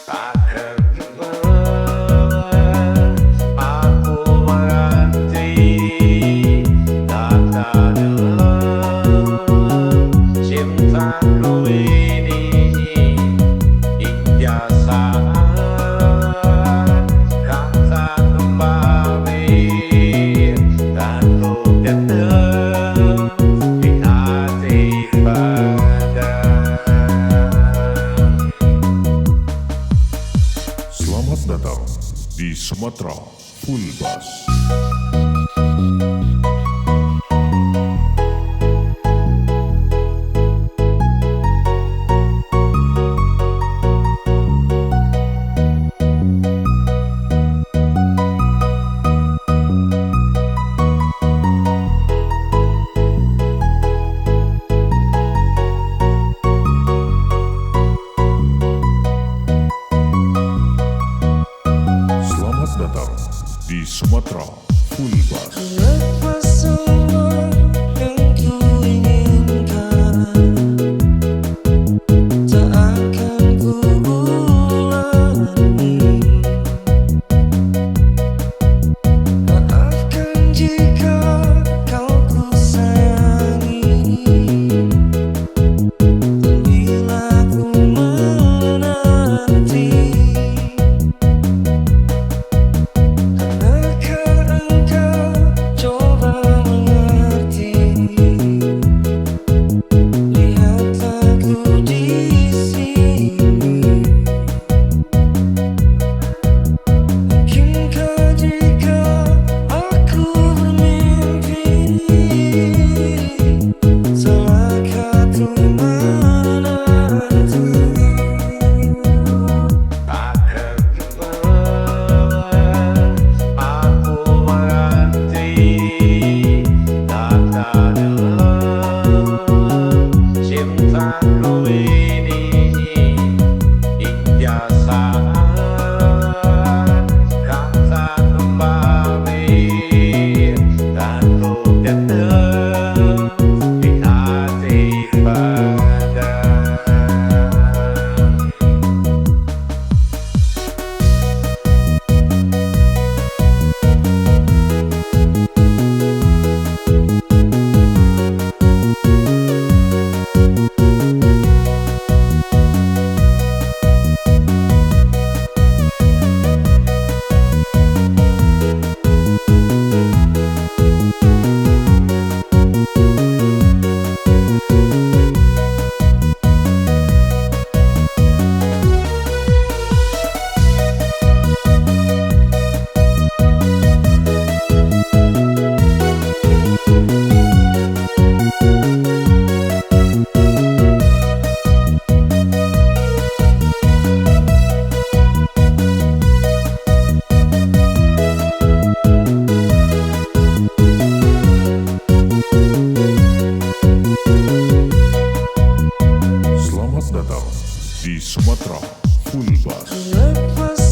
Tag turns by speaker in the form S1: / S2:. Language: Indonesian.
S1: Takkan aku menanti kata dalam cintaku ini hingga saat kata kembali dan ku tetap di hati pada.
S2: Selamat datang di Sumatera Full Bass. Selamat datang di Sumatera Full Bass.
S3: Lepas semua yang kuinginkan, tak akan kuulangi. Maafkan jika kau kusayangi, bila ku menanti. Pernahkah engkau coba mengerti? Lihatlah ku di sini. Mungkinkah jika aku bermimpi? Salahkah tuh menanti?
S1: Takkan aku menanti kata dalam cintaku ini hingga saat kata kembali dan ku tetap di hati pada.
S2: Selamat datang di Sumatera Full Bass.
S3: Lepas